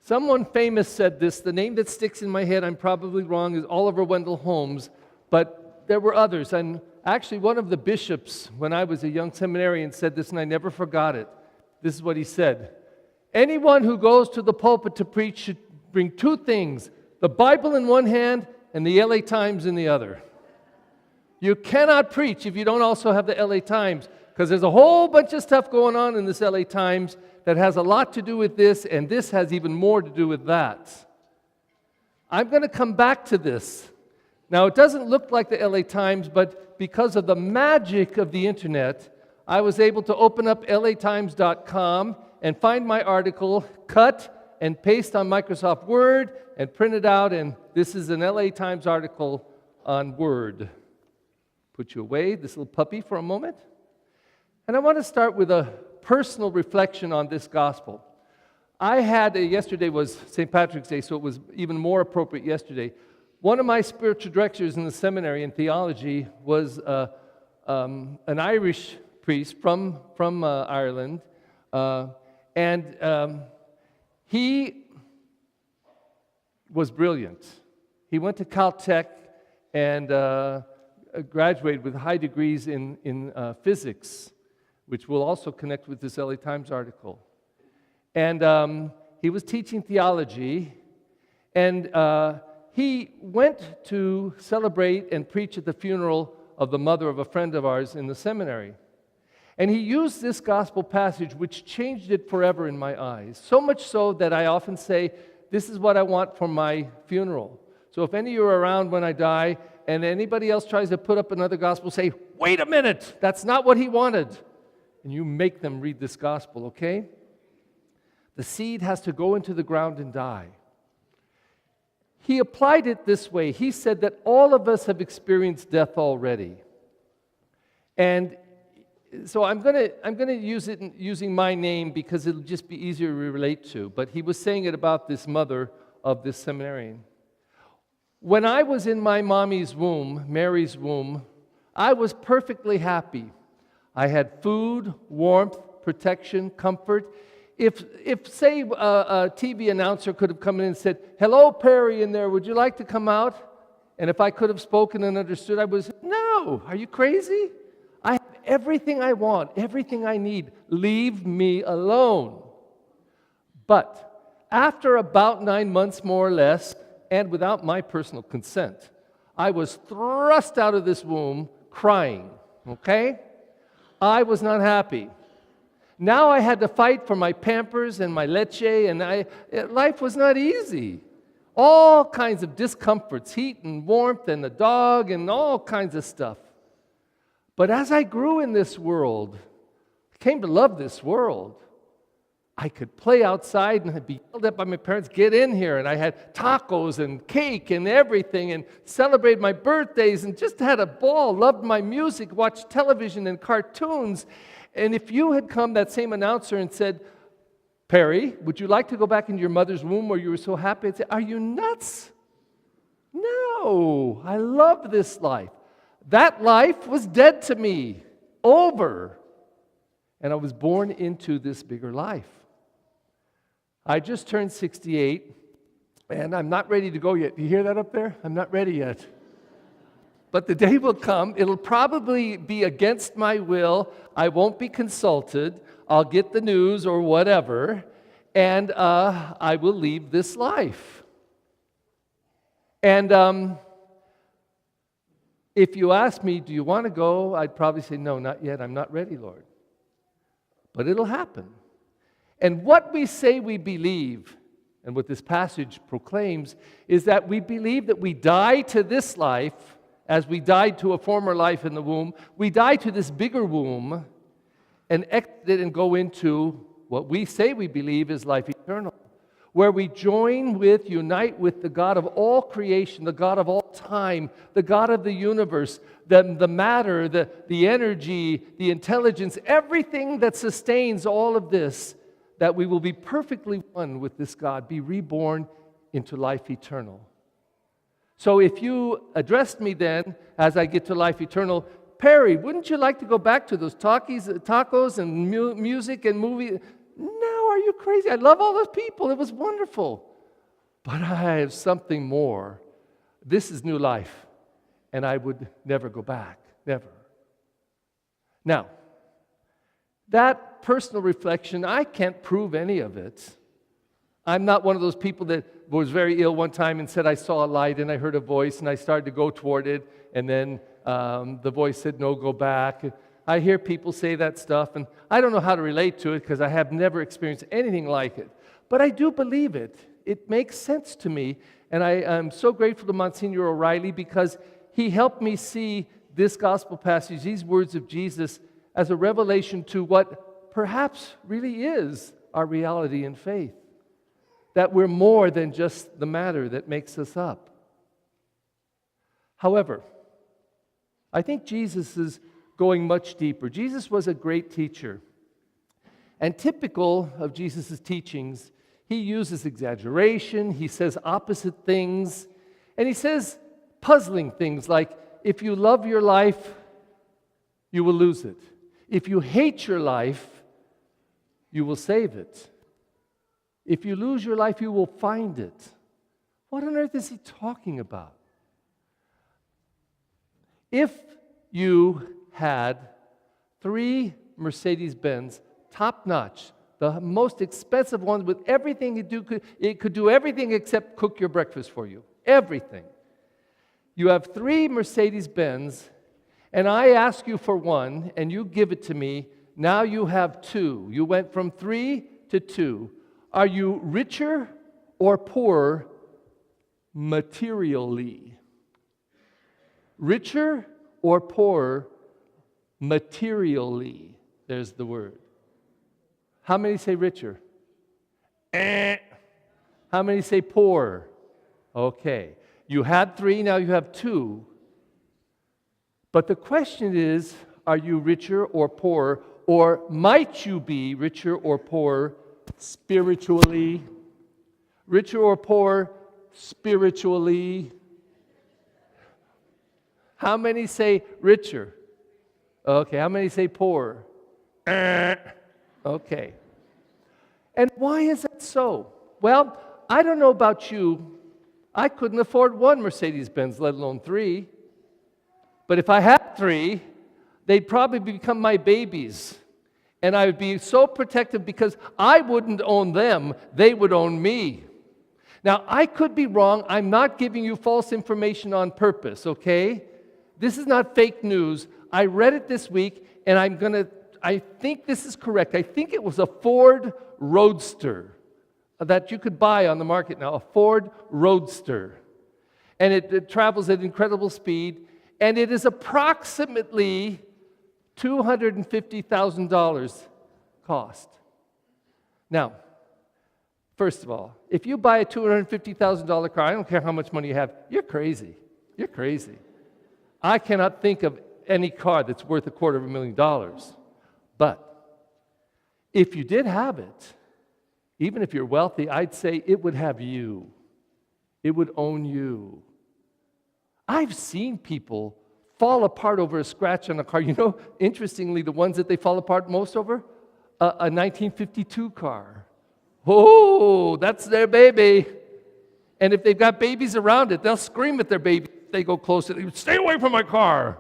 Someone famous said this. The name that sticks in my head, I'm probably wrong, is Oliver Wendell Holmes, but there were others. And actually, one of the bishops, when I was a young seminarian, said this, and I never forgot it. This is what he said. Anyone who goes to the pulpit to preach should bring two things, the Bible in one hand and the LA Times in the other. You cannot preach if you don't also have the LA Times, because there's a whole bunch of stuff going on in this LA Times that has a lot to do with this, and this has even more to do with that. I'm going to come back to this. Now, it doesn't look like the LA Times, but because of the magic of the internet, I was able to open up latimes.com and find my article, cut and paste on Microsoft Word, and print it out, and this is an LA Times article on Word. Put you away, this little puppy, for a moment. And I want to start with a personal reflection on this gospel. Yesterday was St. Patrick's Day, so it was even more appropriate yesterday. One of my spiritual directors in the seminary in theology was an Irish priest from Ireland, and he was brilliant. He went to Caltech and graduated with high degrees in physics, which will also connect with this LA Times article. And he was teaching theology, and he went to celebrate and preach at the funeral of the mother of a friend of ours in the seminary. And he used this gospel passage, which changed it forever in my eyes. So much so that I often say, this is what I want for my funeral. So if any of you are around when I die, and anybody else tries to put up another gospel, say, wait a minute, that's not what he wanted. And you make them read this gospel, okay? The seed has to go into the ground and die. He applied it this way. He said that all of us have experienced death already. And so I'm going to use it using my name because it'll just be easier to relate to. But he was saying it about this mother of this seminarian. When I was in my mommy's womb, Mary's womb, I was perfectly happy. I had food, warmth, protection, comfort. If say, a TV announcer could have come in and said, hello, Perry in there, would you like to come out? And if I could have spoken and understood, I was, no, are you crazy? I have everything I want, everything I need. Leave me alone. But after about 9 months, more or less, and without my personal consent, I was thrust out of this womb crying, okay? I was not happy. Now I had to fight for my Pampers and my leche, and life was not easy. All kinds of discomforts, heat and warmth and a dog and all kinds of stuff. But as I grew in this world, I came to love this world. I could play outside and I'd be yelled at by my parents, get in here. And I had tacos and cake and everything and celebrated my birthdays and just had a ball, loved my music, watched television and cartoons. And if you had come, that same announcer, and said, Perry, would you like to go back into your mother's womb where you were so happy? I'd say, are you nuts? No, I love this life. That life was dead to me, over. And I was born into this bigger life. I just turned 68, and I'm not ready to go yet. Do you hear that up there? I'm not ready yet. But the day will come. It'll probably be against my will. I won't be consulted. I'll get the news or whatever, and I will leave this life. And if you ask me, do you want to go? I'd probably say, no, not yet. I'm not ready, Lord. But it'll happen. And what we say we believe, and what this passage proclaims, is that we believe that we die to this life as we died to a former life in the womb. We die to this bigger womb and exit and go into what we say we believe is life eternal, where we unite with the God of all creation, the God of all time, the God of the universe, the matter, the energy, the intelligence, everything that sustains all of this, that we will be perfectly one with this God, be reborn into life eternal. So if you addressed me then, as I get to life eternal, Perry, wouldn't you like to go back to those tacos and music and movie? No, are you crazy? I love all those people. It was wonderful. But I have something more. This is new life, and I would never go back. Never. Now, that personal reflection, I can't prove any of it. I'm not one of those people that was very ill one time and said, I saw a light and I heard a voice and I started to go toward it, and then the voice said, no, go back. I hear people say that stuff, and I don't know how to relate to it because I have never experienced anything like it. But I do believe it. It makes sense to me, and I am so grateful to Monsignor O'Reilly because he helped me see this gospel passage, these words of Jesus, as a revelation to what perhaps really is our reality in faith. That we're more than just the matter that makes us up. However, I think Jesus is going much deeper. Jesus was a great teacher. And typical of Jesus' teachings, he uses exaggeration, he says opposite things, and he says puzzling things like, if you love your life, you will lose it. If you hate your life, you will save it. If you lose your life, you will find it. What on earth is he talking about? If you had 3 Mercedes-Benz, top-notch, the most expensive ones with everything it could do everything except cook your breakfast for you. Everything. You have 3 Mercedes-Benz, and I ask you for one, and you give it to me. Now you have 2. You went from 3 to 2. Are you richer or poorer materially? Richer or poorer materially? There's the word. How many say richer? How many say poor? Okay. You had 3, now you have 2. But the question is, are you richer or poorer? Or might you be richer or poorer spiritually? Richer or poorer spiritually? How many say richer? Okay, how many say poorer? Okay. And why is that so? Well, I don't know about you. I couldn't afford 1 Mercedes-Benz, let alone 3. But if I had 3, they'd probably become my babies. And I would be so protective because I wouldn't own them, they would own me. Now, I could be wrong. I'm not giving you false information on purpose, okay? This is not fake news. I read it this week, and I think this is correct. I think it was a Ford Roadster that you could buy on the market now, a Ford Roadster. And it travels at incredible speed, and it is approximately $250,000 cost. Now, first of all, if you buy a $250,000 car, I don't care how much money you have, you're crazy. You're crazy. I cannot think of any car that's worth $250,000. But if you did have it, even if you're wealthy, I'd say it would have you. It would own you. I've seen people fall apart over a scratch on a car. You know, interestingly, the ones that they fall apart most over? A 1952 car. Oh, that's their baby. And if they've got babies around it, they'll scream at their baby if they go close to it. Stay away from my car.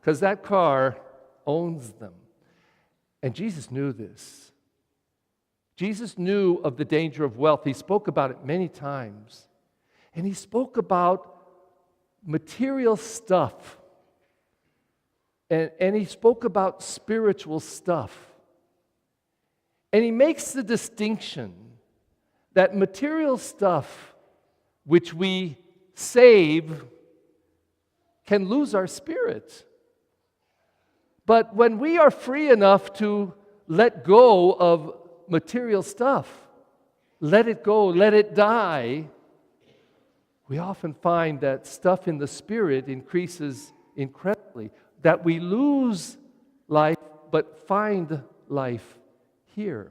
Because that car owns them. And Jesus knew this. Jesus knew of the danger of wealth. He spoke about it many times. And he spoke about material stuff. And he spoke about spiritual stuff. And he makes the distinction that material stuff which we save can lose our spirit. But when we are free enough to let go of material stuff, let it go, let it die, we often find that stuff in the spirit increases incredibly, that we lose life but find life here.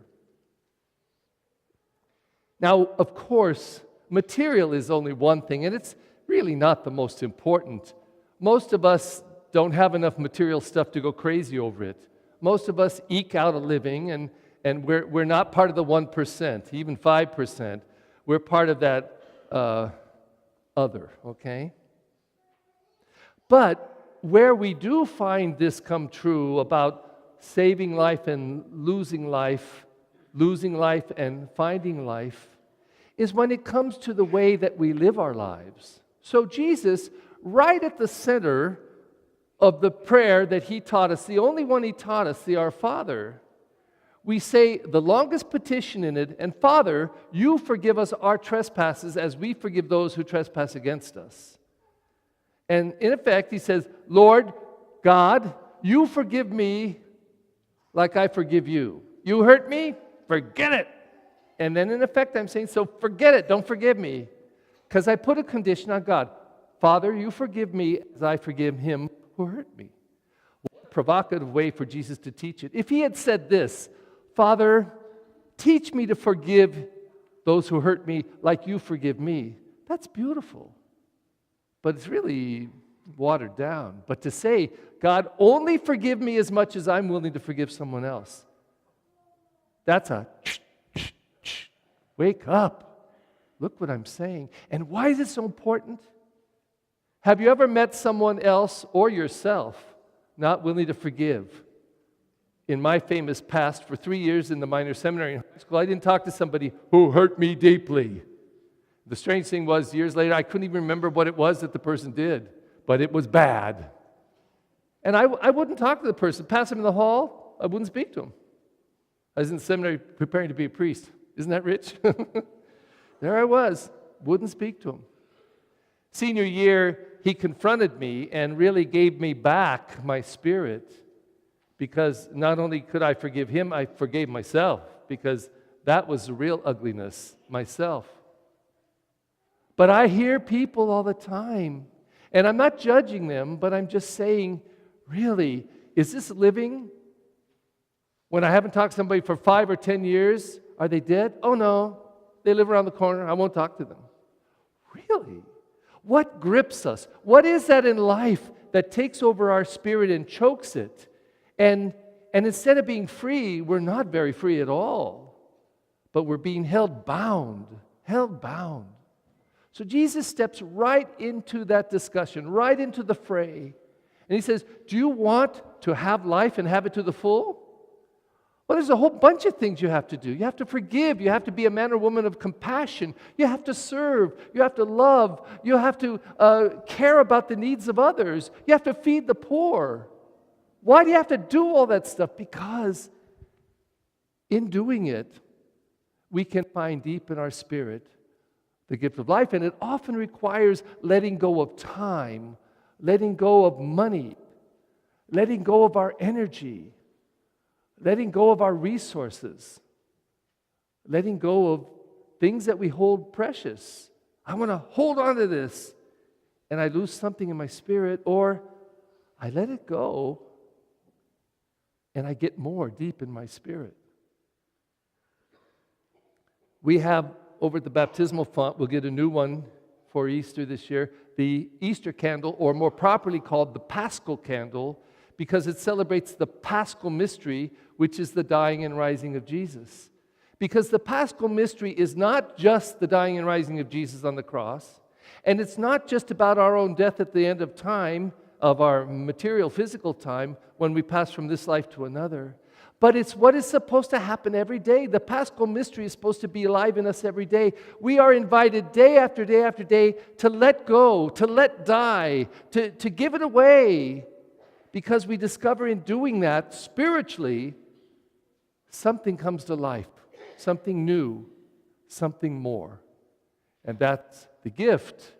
Now, of course, material is only one thing, and it's really not the most important. Most of us don't have enough material stuff to go crazy over it. Most of us eke out a living, and And we're not part of the 1%, even 5%. We're part of that other, okay? But where we do find this come true about saving life and losing life and finding life, is when it comes to the way that we live our lives. So Jesus, right at the center of the prayer that he taught us, the only one he taught us, the Our Father, we say the longest petition in it, and Father, you forgive us our trespasses as we forgive those who trespass against us. And in effect, he says, Lord God, you forgive me like I forgive you. You hurt me? Forget it. And then in effect, I'm saying, so forget it, don't forgive me. Because I put a condition on God. Father, you forgive me as I forgive him who hurt me. What a provocative way for Jesus to teach it. If he had said this, Father, teach me to forgive those who hurt me like you forgive me, that's beautiful. But it's really watered down. But to say, God, only forgive me as much as I'm willing to forgive someone else, that's a wake up. Look what I'm saying. And why is it so important? Have you ever met someone else or yourself not willing to forgive? In my famous past, for 3 years in the minor seminary in high school, I didn't talk to somebody who hurt me deeply. The strange thing was, years later, I couldn't even remember what it was that the person did, but it was bad. And I wouldn't talk to the person. Pass him in the hall, I wouldn't speak to him. I was in the seminary preparing to be a priest. Isn't that rich? There I was, wouldn't speak to him. Senior year, he confronted me and really gave me back my spirit, because not only could I forgive him, I forgave myself, because that was the real ugliness, myself. But I hear people all the time, and I'm not judging them, but I'm just saying, really, is this living? When I haven't talked to somebody for 5 or 10 years, are they dead? Oh no, they live around the corner, I won't talk to them. Really? What grips us? What is that in life that takes over our spirit and chokes it? And instead of being free, we're not very free at all, but we're being held bound. So Jesus steps right into that discussion, right into the fray. And he says, do you want to have life and have it to the full? Well, there's a whole bunch of things you have to do. You have to forgive. You have to be a man or woman of compassion. You have to serve. You have to love. You have to care about the needs of others. You have to feed the poor. Why do you have to do all that stuff? Because in doing it, we can find deep in our spirit the gift of life. And it often requires letting go of time, letting go of money, letting go of our energy, letting go of our resources, letting go of things that we hold precious. I want to hold on to this, and I lose something in my spirit, or I let it go, and I get more deep in my spirit. We have, over at the baptismal font, we'll get a new one for Easter this year, the Easter candle, or more properly called the paschal candle, because it celebrates the paschal mystery, which is the dying and rising of Jesus. Because the paschal mystery is not just the dying and rising of Jesus on the cross, and it's not just about our own death at the end of time, of our material, physical time, when we pass from this life to another, but it's what is supposed to happen every day. The paschal mystery is supposed to be alive in us every day. We are invited day after day after day to let go, to let die, to give it away, because we discover in doing that, spiritually, something comes to life, something new, something more. And that's the gift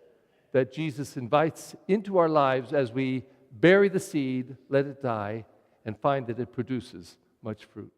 that Jesus invites into our lives as we bury the seed, let it die, and find that it produces much fruit.